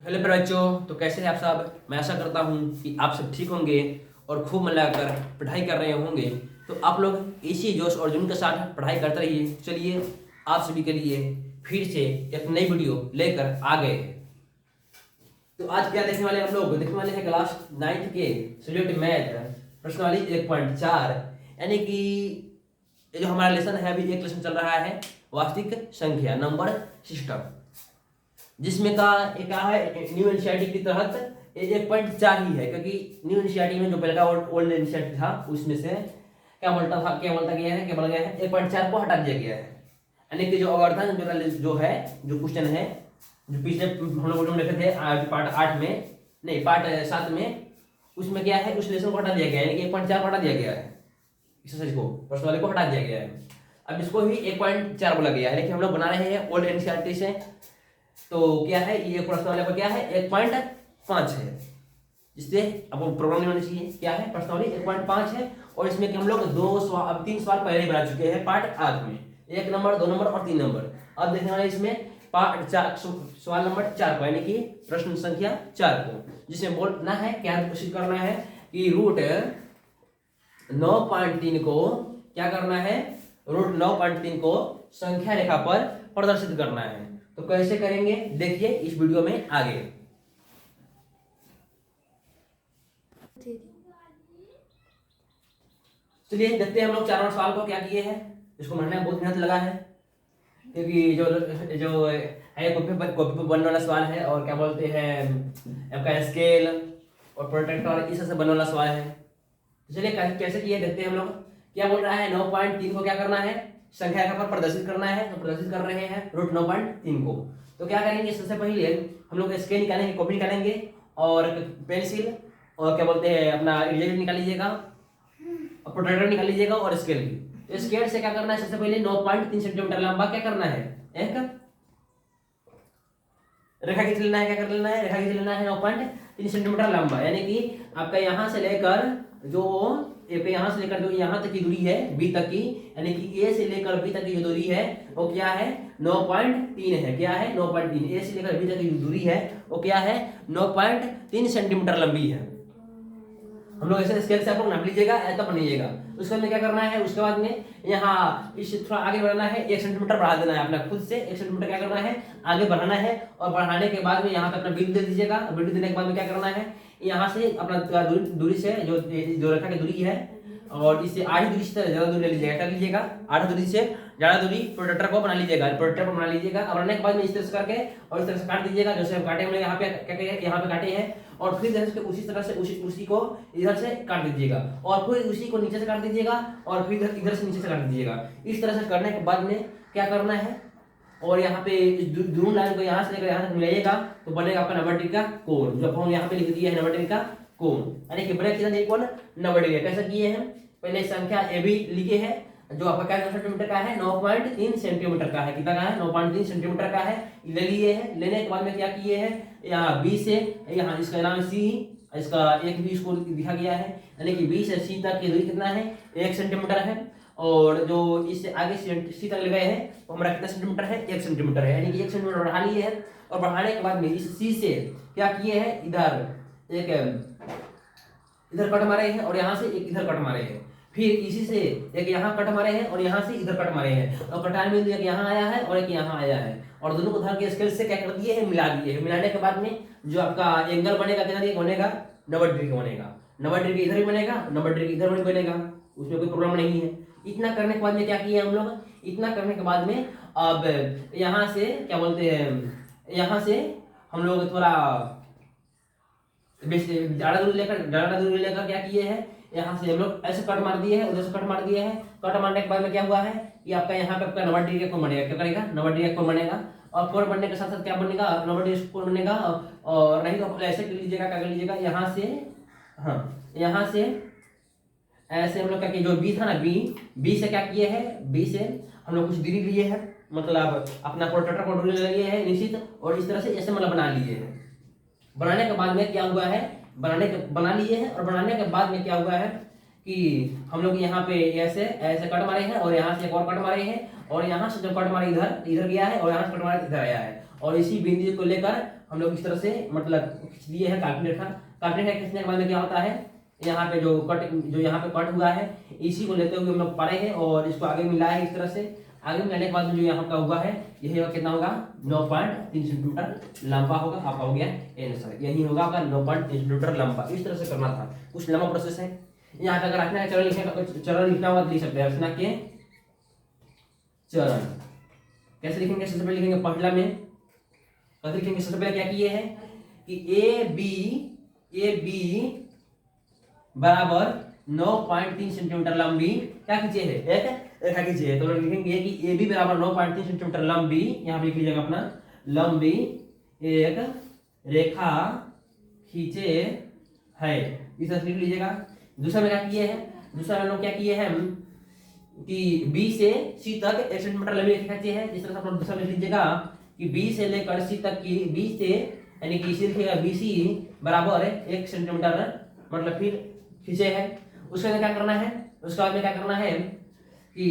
Hello प्यारे बच्चों, तो कैसे हैं आप सब। मैं आशा करता हूँ कि आप सब ठीक होंगे और खूब मन लगाकर पढ़ाई कर रहे होंगे। तो आप लोग इसी जोश और जुनून के साथ पढ़ाई करते रहिए। चलिए आप सभी के लिए फिर से एक नई वीडियो लेकर आ गए हैं। तो आज क्या देखने वाले हैं हम लोग? देखने वाले हैं क्लास 9th के सब्जेक्ट मैथ प्रश्नावली 1.4, यानी कि ये जो हमारा लेसन है, अभी एक लेसन चल रहा है वास्तविक संख्या नंबर सिस्टम, जिसमें का एक क्या है न्यू एनसीईआरटी के तहत 1.4 ही है, क्योंकि न्यू एनसीईआरटी में जो पहले का ओल्ड एनसीईआरटी था उसमें से क्या बोलता गया है, क्या बोला गया है 1.4 को हटा दिया गया है। यानी कि जो अवर्धन जो है, जो क्वेश्चन है जो पिछले हम लोग देखे थे पार्ट 8 में, नहीं पार्ट 7 में, उसमें क्या है उस लेसन को हटा दिया गया है, यानी कि 1.4 को हटा दिया गया है, एक्सरसाइज को प्रश्न वाले को हटा दिया गया है। अब इसको ही 1.4 बोला गया है, लेकिन हम लोग बना रहे हैं ओल्ड एनसीईआरटी से। तो क्या है ये प्रश्न वाले को क्या है 1.5 है, जिससे आपको प्रॉब्लम नहीं होनी चाहिए। क्या है प्रश्नावली 1.5 है, और इसमें कि हम लोग 3 सवाल पहले ही बना चुके हैं पार्ट 8 में, 1 नंबर 2 नंबर और 3 नंबर। अब देखने वाले इसमें पार्ट 4 सवाल नंबर 4 को, यानी कि प्रश्न संख्या 4 को, जिसमें बोलना है क्या कोशिश करना है कि रूट 9.3 को क्या करना है, रूट 9.3 को संख्या रेखा पर प्रदर्शित करना है। तो कैसे करेंगे देखिए इस वीडियो में आगे। चलिए देखते हैं हम लोग 4 नंबर सवाल को क्या किए हैं। इसको बनाने में बहुत मेहनत लगा है, क्योंकि जो है कॉपी पर बनने वाला सवाल है, और क्या बोलते हैं आपका स्केल और प्रोटेक्टर इस से बनने वाला सवाल है। तो चलिए कैसे किए देखते हैं हम लोग। क्या बोल रहा है 9.3 को क्या करना है, संख्या रेखा पर प्रदर्शित करना है। तो प्रदर्शित कर रहे हैं रूट 9.3 को। तो क्या करेंगे, सबसे पहले हम लोग स्केल निकालेंगे, कॉपी निकालेंगे, और पेंसिल, और क्या बोलते हैं अपना इरेजर निकाल लीजिएगा, और प्रोट्रैक्टर निकाल लीजिएगा, और स्केल भी। तो स्केल से क्या करना है, सबसे पहले 9.3 सेंटीमीटर लंबा क्या करना है, एक रेखा खींच लेना है। क्या कर लेना है, रेखा खींच लेना है 9.3 सेंटीमीटर लंबा, यानी कि आपका यहाँ से लेकर जो यहाँ से लेकर जो यहाँ तक की दूरी है बी तक की, यानी कि ए से लेकर बी तक की जो दूरी है वो क्या है 9.3 है। क्या है 9.3, ए से लेकर बी तक की दूरी है वो क्या है 9.3 सेंटीमीटर लंबी है। हम लोग ऐसे स्केल से आप लोग नाप लीजिएगा, ऐसा बनाइएगा। उसके बाद में क्या करना है, उसके बाद में यहाँ इस थोड़ा आगे बढ़ाना है, 1 सेंटीमीटर बढ़ा देना है अपना खुद से, 1 सेंटीमीटर क्या करना है आगे बढ़ाना है। और बढ़ाने के बाद में यहाँ पे अपना बिंदु दे दीजिएगा। बिंदु देने के बाद में क्या करना है, यहाँ से अपना दूरी से जो रेखा की दूरी है, और इससे आधी दूरी से ज्यादा दूरी ले लीजिएगा। क्या लीजिएगा, आधी दूरी से ज्यादा दूरी प्रोटेक्टर को बना लीजिएगा, प्रोटेक्टर को बना लीजिएगा। और बनाने के बाद में इस तरह से करके और इस तरह से काट दीजिएगा, जैसे हम काटे हमने यहाँ पे क्या यहाँ पे काटे हैं, और फिर जैसे उसी तरह से उसी को इधर से काट दीजिएगा, और फिर उसी को नीचे से काट दीजिएगा, और फिर इधर से नीचे से काट दीजिएगा। इस तरह से करने के बाद में क्या करना है, और यहाँ पे दोनों लाइन को यहाँ से लेकर यहाँ तक मिलाइएगा, तो बनेगा आपका 90 डिग्री का कोण, जो हम यहाँ पे लिख दिया है 90 डिग्री का कोण, यानी कि बनेगा कितना कोण 90 डिग्री। कैसे किए हैं, पहले संख्या ए बी लिखे हैं, जो आपका क्या सेंटीमीटर का है 9.3 सेंटीमीटर का है। कितना का है 9.3 सेंटीमीटर का है, ले लिए हैं। लेने के बाद में क्या किए हैं, यहाँ बी से यहाँ इसका नाम सी, इसका एक भी इसको लिखा गया है, यानी कि बी से सी तक की दूरी कितना है 1 सेंटीमीटर है। और जो इससे आगे सी तक लगाए हैं तो हमारा कितना सेंटीमीटर है 1 सेंटीमीटर है, यानी कि 1 सेंटीमीटर बढ़ा लिए है। और बढ़ाने के बाद में इस सी से क्या किए हैं, इधर कट मारे हैं, और यहाँ से एक इधर कट मारे हैं। फिर इसी से एक यहाँ कट मारे हैं, और यहाँ से इधर कट मारे हैं, और कटान में एक यहाँ आया है और एक यहाँ आया है, और दोनों को धर के स्केल से क्या कर दिए हैं, मिला दिए हैं। मिलाने के बाद में जो आपका एंगल बनेगा कितना डिग्री बनेगा 90 डिग्री का बनेगा। 90 डिग्री इधर भी बनेगा, 90 डिग्री इधर भी बनेगा, उसमें कोई प्रॉब्लम नहीं है। इतना करने के बाद में क्या किए हम लोग, इतना करने के बाद में अब यहाँ से क्या बोलते हैं, यहाँ से हम लोग थोड़ा ज्यादा दूरी लेकर क्या किए हैं, यहाँ से हम लोग ऐसे कट मार दिए हैं, उधर से कट मार दिए हैं। कट मारने के बाद में क्या हुआ है कि आपका यहाँ पे आपका 90 डिग्री का कोण बनेगा। क्या करेगा 90 डिग्री का कोण बनेगा, और कोण बनने के साथ साथ क्या बनेगा 90 डिग्री कोण बनेगा। और नहीं तो ऐसे कर लीजिएगा, क्या कर लीजिएगा यहाँ से, हाँ यहाँ से ऐसे हम लोग क्या किए, जो बी था ना बी से क्या किए हैं, बी से हम लोग कुछ दूरी लिए हैं, मतलब अपना प्रोटेक्टर को दूरी ले लिए हैं निश्चित, और इस तरह से ऐसे मतलब बना लिए हैं। बनाने के बाद में क्या हुआ है, बना लिए हैं, और बनाने के बाद में क्या हुआ है कि हम लोग यहाँ पे ऐसे ऐसे कट मारे हैं, और यहाँ से एक और कट मारे हैं, और यहाँ से जब कट मारे इधर गया है, और यहाँ से कट मारे इधर आया है, और इसी बिंदु को लेकर हम लोग इस तरह से मतलब खींच दिए हैं काल्पनिक रेखा। काल्पनिक रेखा खींचने के बाद में क्या होता है, यहाँ पे जो यहाँ पे कट हुआ है इसी को लेते हुए हम लोग पढ़े हैं और इसको आगे मिलाए हैं इस तरह से। आगे मिलाने के बाद में जो यहाँ का हुआ है यही होगा कितना होगा 9.3 सेंटीमीटर लंबा होगा। आपका हो गया आंसर, यही होगा आपका 9.3 सेंटीमीटर लंबा। इस तरह से करना था, कुछ लंबा प्रोसेस है। यहाँ पे अगर रचना के चरण लिखना होगा तो लिख सकते हैं, रचना के चरण कैसे लिखेंगे। सबसे पहले लिखेंगे पहला में कैसे लिखेंगे, सबसे पहले क्या किए हैं कि ए बी बराबर 9.3 सेंटीमीटर लंबी क्या खींचे है, एक रेखा खींचे है। तो लिखेंगे कि ए बी बराबर 9.3 सेंटीमीटर लंबी, यहाँ पे लिख लीजिएगा अपना लंबी एक रेखा खींचे है, इस तरह लिख लीजिएगा। दूसरा में क्या किए हैं, दूसरा में लोग क्या किए हैं कि बी से सी तक 1 सेंटीमीटर लंबी रेखा खींचे है। इस तरह से आप लोग दूसरा लिख लीजिएगा कि बी से लेकर सी तक की, बी से यानी कि इसे लिखिएगा बी सी बराबर 1 सेंटीमीटर मतलब फिर खींचे है। उसके बाद क्या करना है, उसके बाद में क्या करना है कि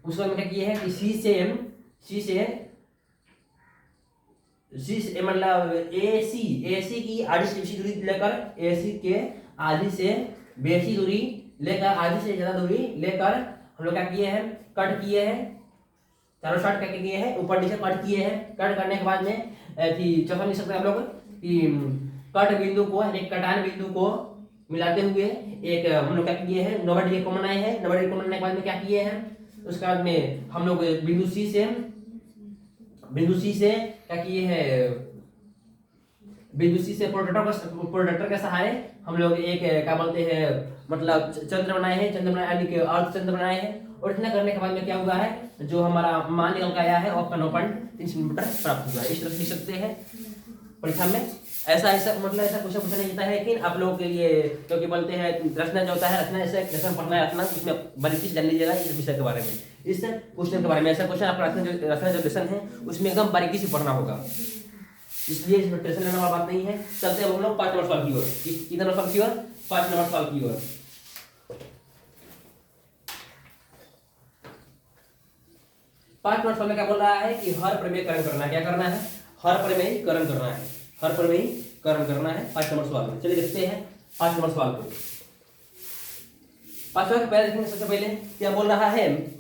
उसके बाद में क्या किए हैं कि सी से मतलब ए सी की आधी से बेसी दूरी लेकर, ए सी के आधी से बेसी दूरी लेकर, आधी से ज्यादा दूरी लेकर हम लोग क्या किए हैं, कट किए हैं, चारों साइड क्या किए हैं, ऊपर नीचे कट किए हैं। कट करने के बाद में चौथा लिख सकते हैं आप लोग कि कट बिंदु को यानी कटान बिंदु को मिलाते हुए एक हम लोग क्या किए हैं 90 डिग्री को बनाए हैं। 90 डिग्री को बनाने के बाद में क्या किए हैं, उसके बाद में हम लोग बिंदु सी से क्या किए हैं, बिंदु सी से प्रोडक्टर के सहारे हम लोग एक क्या बोलते हैं मतलब चंद्र बनाए हैं, चंद्र बनाए यानी कि अर्ध चंद्र बनाए हैं। और इतना करने के बाद में क्या हुआ है, जो हमारा मान निकल के आया है आपका 9.3 सेंटीमीटर प्राप्त हुआ है। इस तरह से लिख सकते हैं परीक्षा में। ऐसा मतलब ऐसा क्वेश्चन पूछा नहीं जाता है, लेकिन आप लोगों के लिए क्योंकि बोलते हैं रचना जो होता है, रचना ऐसे कैसे पढ़ना है, रचना उसमें बारीकी से जान लीजिएगा इस विषय के बारे में, इस क्वेश्चन के बारे में। ऐसा क्वेश्चन आपका रचना जो लेसन है उसमें एकदम बारीकी से पढ़ना होगा, इसलिए इसमें टेंशन लेने वाला बात नहीं है। चलते हैं हम लोग 5 नंबर सवाल की ओर। कितना नंबर सवाल की ओर, 5 नंबर सवाल की ओर। 5 नंबर सवाल में क्या बोल रहा है कि हर प्रमेयकरण करना है। क्या करना है, हर प्रमेयकरण करना है, हर प्रमेयकरण करना है 5 नंबर सवाल में। चलिए देखते हैं 5 नंबर सवाल को। 5 सवाल के पहले देखेंगे, सबसे पहले क्या बोल रहा है,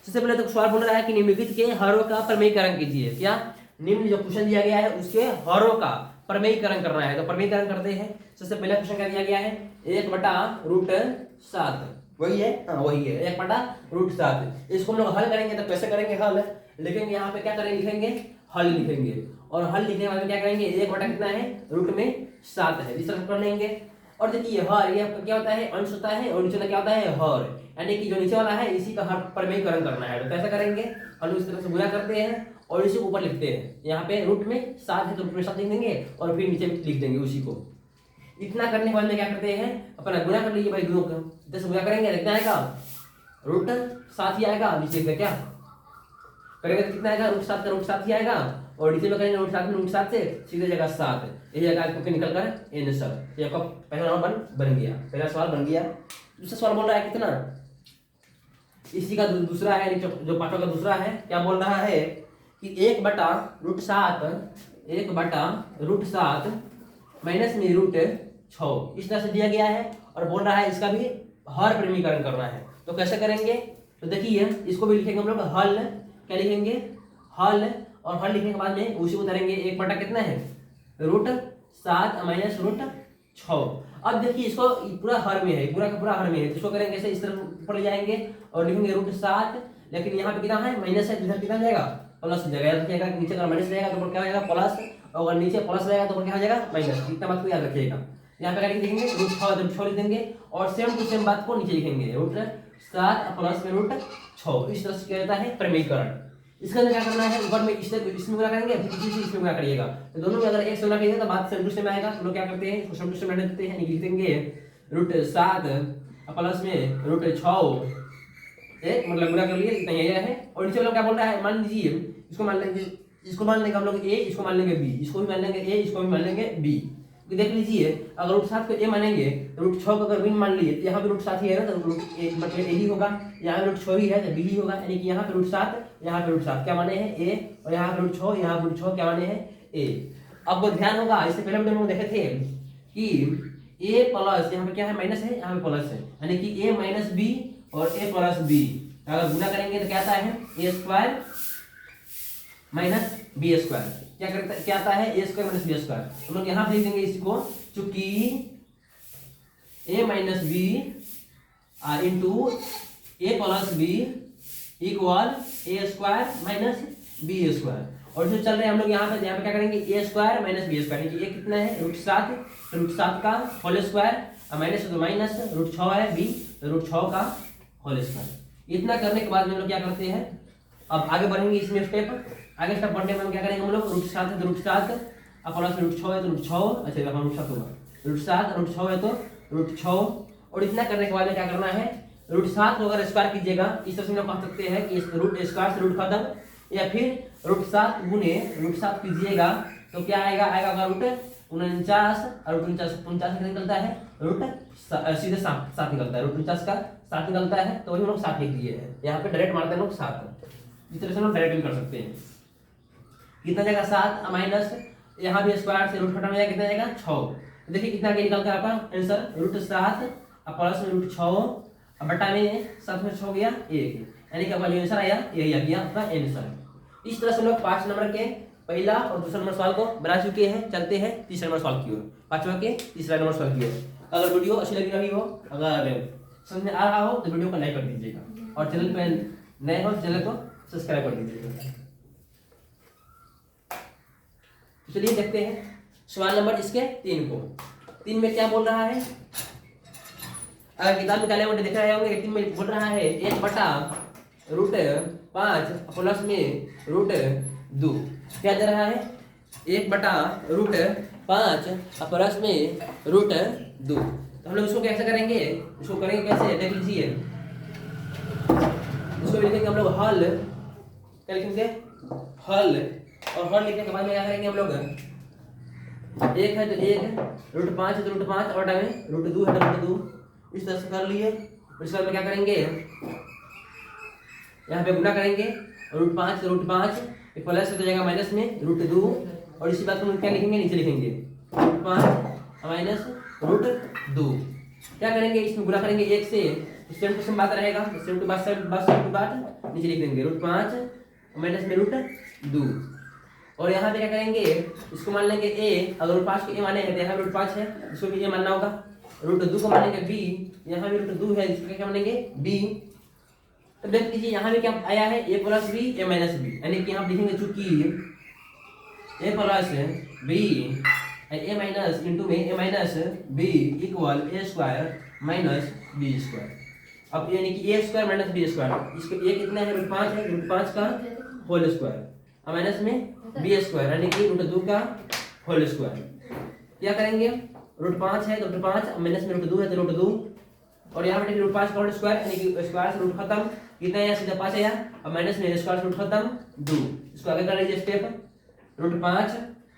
सबसे पहले तो सवाल बोल रहा है कि निम्नलिखित के हरों का प्रमेयकरण कीजिए। क्या, निम्न जो क्वेश्चन दिया गया है उसके हरों का प्रमेयकरण करना है। तो प्रमेयकरण करते हैं। सबसे पहला क्वेश्चन क्या दिया गया है, 1/√7 वही है, हाँ वही है 1/√7। इसको हम लोग हल करेंगे। तो कैसे करेंगे हल, लिखेंगे यहाँ पे क्या करेंगे, लिखेंगे हल लिखेंगे। और हल लिखने के बाद क्या करेंगे, 1 कितना है, √7 है, इस तरह कर लेंगे। और देखिए हर ये क्या होता है, अंश होता है, और नीचे वाला क्या होता है हर, यानी कि जो नीचे वाला है इसी का हर प्रमेयकरण करना है। तो कैसे करेंगे, हम इस तरह से गुणा करते हैं और इसी को ऊपर लिखते हैं। यहाँ पे √7 है तो √7 लिख देंगे और फिर नीचे लिख देंगे उसी को। इतना करने के बाद में क्या करते हैं, अपना गुणा कर लीजिए भाई, दोनों का जैसे गुणा करेंगे कितना आएगा, √7 ही आएगा। नीचे से क्या करेंगे तो कितना आएगा, √7 का √7 ही आएगा। और नीचे में करेंगे √7 से सीधे जगह 7, यही जगह आपको निकल कर आंसर। ये आपका पहला सवाल बन गया, पहला सवाल बन गया। दूसरा सवाल बोल रहा है कितना, इसी का दूसरा है, जो पाठों का दूसरा है, क्या बोल रहा है कि 1/√7 माइनस में √6 इस तरह से दिया गया है। और बोल रहा है इसका भी हर प्रमेयकरण करना है। तो कैसे करेंगे, तो देखिए इसको भी लिखेंगे हम लोग हल। क्या लिखेंगे, हल। और हल लिखने के बाद में उसी को उतारेंगे, 1 कितना है, √7 माइनस √6। अब देखिए इसको पूरा हर में है, पूरा का पूरा हर में है, तो इसको करेंगे ऐसे, इस तरफ ऊपर ले जाएंगे और लिखेंगे √7। लेकिन यहाँ पे कितना है, माइनस है, इधर कितना जाएगा, प्लस जाएगा। याद रखिएगा नीचे का माइनस रहेगा तो क्या हो जाएगा प्लस, और नीचे प्लस रहेगा तो क्या हो जाएगा माइनस। इतना बात को याद रखिएगा। यहाँ पे क्या लिखेंगे, √6 लिख देंगे और सेम टू सेम बात को नीचे लिखेंगे, √7 प्लस में √6। इस तरह से क्या रहता है प्रमेयकरण। इसका क्या करना है, ऊपर में इसमें गुणा करेंगे, फिर इसी से इसमें गुणा करिएगा। तो दोनों में अगर एक से गुणा करिएगा तो बात सेम टू सेम आएगा। तो लोग क्या करते हैं, इसको सेम टू सेम रहने देते हैं, लिख देंगे √7 प्लस में √6, एक मतलब गुणा कर लिए, इतना ही है। और नीचे लोग क्या बोल रहा है, मान लीजिए इसको मान लेंगे, इसको मान लेंगे हम लोग ए, इसको मान लेंगे बी, इसको भी मान लेंगे ए, इसको भी मान लेंगे बी। तो देख लीजिए अगर √7 को ए मानेंगे, √6 को अगर बी मान लिए तो यहाँ पे √7 ही है ना, तो मतलब ए ही होगा। यहाँ √6 ही है तो बी ही होगा, यानी कि यहाँ पे √7, यहाँ पे √7 क्या माने हैं ए, और यहाँ पे √6, यहाँ पे √6 क्या माने हैं ए। आपको ध्यान होगा इससे पहले वीडियो में हम देखे थे कि ए प्लस यहाँ पे क्या है माइनस है, यहाँ पे प्लस है, यानी कि ए माइनस बी और ए प्लस बी अगर गुना करेंगे तो क्या आता है A square minus B square. क्या आता है A square minus B square. हम लोग यहाँ लिख देंगे इसको, चूंकि A minus B are into A plus B equal A square minus B square. और जो चल रहे हैं हम लोग यहाँ पे क्या करेंगे ए स्क्वायर माइनस बी स्क्वायर, ये कितना है √7 का होल स्क्वायर और माइनस तो माइनस √6 है बी √6 का होल स्क्वायर। इतना करने के बाद में हम लोग क्या करते हैं, अब आगे बढ़ेंगे इसमें स्टेप। आगे स्टेप बढ़ने में हम क्या करेंगे, हम लोग √7 है तो √7 और प्लस √6 है तो √6, अच्छा यहाँ √7 होगा, √7 √6 है तो √6। और इतना करने के बाद में क्या करना है, √7 को अगर स्क्वायर कीजिएगा इस तरह से हम कह सकते हैं कि रूट स्क्वायर से रूट खत्म, या फिर √7 गुने √7 कीजिएगा तो क्या आएगा, √49 और √49 निकलता है सीधे 7 निकलता है, √49 का 7 निकलता है, तो वही हम लोग 7 लिख दिए हैं। यहाँ पे डायरेक्ट मारते हैं लोग 7, इस तरह से हम लोग डायरेक्ट भी कर सकते हैं। कितना जाएगा 7 माइनस यहाँ भी स्क्वायर से रूट खत्म हो जाएगा, कितना जाएगा 6। देखिए कितना आगे निकलता है आपका आंसर, √7 और प्लस में √6 और बटा में 7 में 6 गया 1, यानी कि आपका जो आंसर आया यही आ गया आपका आंसर। इस तरह से हम लोग 5 नंबर के पहला और दूसरा नंबर सवाल को बना चुके हैं। चलते हैं तीसरा नंबर सवाल की ओर, 5वां के तीसरा नंबर सवाल की ओर। अगर वीडियो अच्छी लगी रही हो, अगर समझ में आ रहा हो तो वीडियो को लाइक कर दीजिएगा और चैनल पे नए हो तो चैनल को सब्सक्राइब कर दीजिएगा। चलिए देखते हैं सवाल नंबर इसके 3 को। 3 में क्या बोल रहा है, अगर किताब निकाले हुए देख रहे होंगे, 3 में बोल रहा है 1/√5 प्लस में √2। क्या दे रहा है 1/√5 प्लस में √2। तो हम लोग इसको कैसे करेंगे, इसको करेंगे कैसे देख लीजिए। इसको लिखेंगे हम लोग हल, क्या लिखेंगे हल, और हल लिखने के बाद में क्या करेंगे हम लोग, 1 है तो 1, √5 है तो √5 और में √2 है तो √2, इस तरह से कर लिए। उसके बाद में क्या करेंगे, यहाँ पे गुना करेंगे, √5 तो √5 एक प्लस हो जाएगा माइनस में √2, और इसी बात को हम क्या लिखेंगे नीचे लिखेंगे √5 माइनस √2। क्या करेंगे इसमें गुना करेंगे 1 से, सेम टू सेम बात रहेगा, सेम टू बात नीचे लिख देंगे √5 माइनस में √2। और यहाँ पे क्या करेंगे, इसको मान लेंगे a, अगर √5 को a माने हैं तो यहाँ √5 है, इसको भी a मानना होगा। √2 को मानेंगे b, यहाँ भी √2 है, इसको क्या मानेंगे b। तो देख लीजिए यहाँ भी क्या आया है a plus b a minus b, यानी कि यहाँ लिखेंगे चूंकि a plus b a minus into में a minus b equal a square minus b square. अब यानी कि a square minus b square, इसको a कितना है √5 है, √5 का होल स्क्वायर और माइनस में b स्क्वायर यानी कि √2 का होल स्क्वायर। क्या करेंगे, √5 है तो √5 माइनस में √2 है तो √2, और यहाँ पे √5 का होल स्क्वायर यानी कि स्क्वायर से रूट खत्म, कितना है सीधा 5 आया, और माइनस में स्क्वायर से रूट खत्म 2। इसको आगे कर लीजिए स्टेप, √5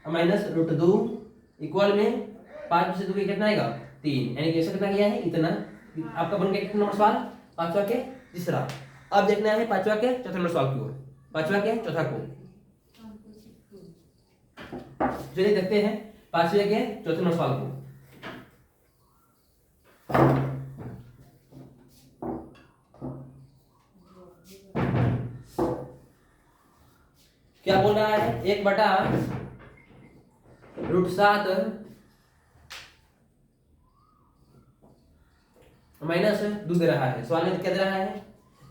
माइनस √2 इक्वल में 5 से 2 कितना आएगा 3, यानी कि ऐसा कितना गया है इतना। आपका बन गया कितना नंबर सवाल, 5वां के तीसरा। अब देखना है 5वां के चौथा नंबर सवाल की ओर, 5वां के चौथा को। चलिए देखते हैं 5वें के चौथे नंबर सवाल को। क्या बोल रहा है, 1/√7 माइनस 2 दे रहा है। सवाल में क्या दे रहा है,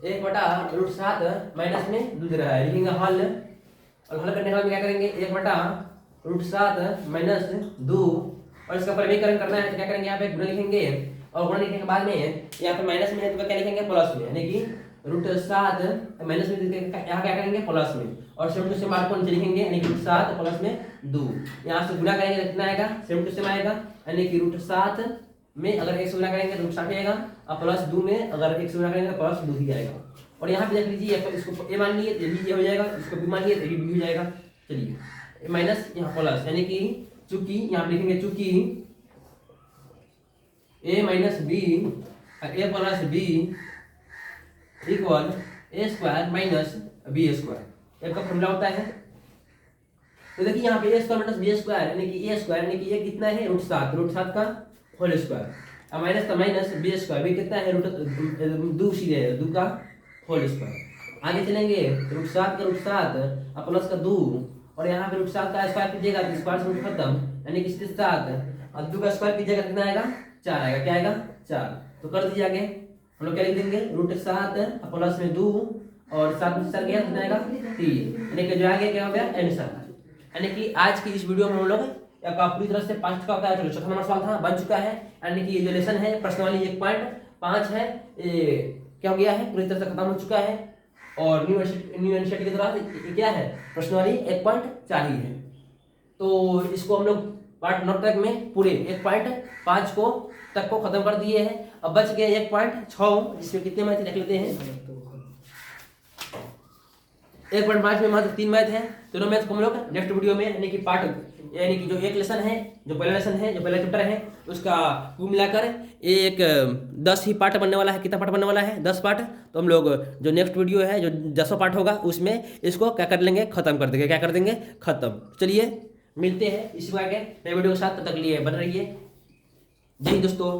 1/√7 माइनस में 2 दे रहा है, लिखेंगे हल, और हल करने के बाद क्या करेंगे 1/√7 माइनस 2, और इसका परिमेयकरण करना है तो क्या करेंगे यहाँ पे गुणा लिखेंगे, और गुणा लिखने के बाद में यहाँ पे माइनस में है तो क्या लिखेंगे प्लस में, यानी कि √7 माइनस में यहाँ क्या करेंगे प्लस में, और सेम टू सेम बात को नीचे लिखेंगे यानी कि √7 प्लस में 2। यहाँ से गुणा करेंगे कितना आएगा, सेम टू सेम आएगा, यानी कि √7 में अगर 1 से गुणा करेंगे तो √7 आएगा, और प्लस 2 में अगर 1 से गुणा करेंगे तो प्लस 2 ही आएगा। और यहाँ पे देख लीजिए इसको a मान लिए तो b हो जाएगा, इसको b मान लिए तो b हो जाएगा। चलिए माइनस यहाँ प्लस, यानी कि चूंकि यहाँ लिखेंगे चूंकि a minus b a plus b equal a square minus b square. इसका फॉर्मूला होता है तो देखिए यहाँ पे ए स्क्वायर माइनस बी स्क्वायर यानी कि ए स्क्वायर यानी कि ये कितना है √7 का होल स्क्वायर, अब माइनस का माइनस बी स्क्वायर भी कितना है दो सीधे 2 का होल स्क्वायर। आगे चलेंगे √7 का √7 और प्लस का 2 और यहाँ पे √7 का स्क्वायर कीजिएगा तो स्क्वायर से रूट खत्म यानी कि 7 और 2 का स्क्वायर कीजिएगा कितना आएगा 4 आएगा, क्या आएगा 4। तो कर दीजिए आगे हम लोग क्या लिख देंगे √7 और प्लस में 2 और 7 में 4 गया कितना आएगा 3 यानी कि जो आगे क्या हो गया आंसर। यानी कि आज की इस वीडियो में हम लोग का पूरी तरह से पास्ट का चलो चौथा नंबर सवाल था बन चुका है। यानी कि ये जो लेसन है प्रश्नावली 1.5 है ये क्या हो गया है पूरी तरह से खत्म हो चुका है और न्यू इनिशिएटिव की तरह क्या है प्रश्नावली 1.4 ही है। तो इसको हम लोग पार्ट 9 तक में पूरे 1.5 को तक को खत्म कर दिए हैं। अब बच गए 1.6 जिसमें कितने मैथ देख लेते हैं। 1.5 में मात्र 3 मैथ है, दोनों मैथ को हम लोग नेक्स्ट वीडियो में यानी कि पार्ट यानी कि जो एक लेसन है जो पहला लेसन है जो पहला चैप्टर है उसका कुल मिलाकर एक 10 ही पार्ट बनने वाला है। कितना पार्ट बनने वाला है 10 पार्ट। तो हम लोग जो नेक्स्ट वीडियो है जो 10वां पार्ट होगा उसमें इसको क्या कर लेंगे खत्म कर देंगे, क्या कर देंगे खत्म। चलिए मिलते हैं इसी प्रकार के नए वीडियो के साथ, तब तक लिए बन रहिए। जय हिंद दोस्तों।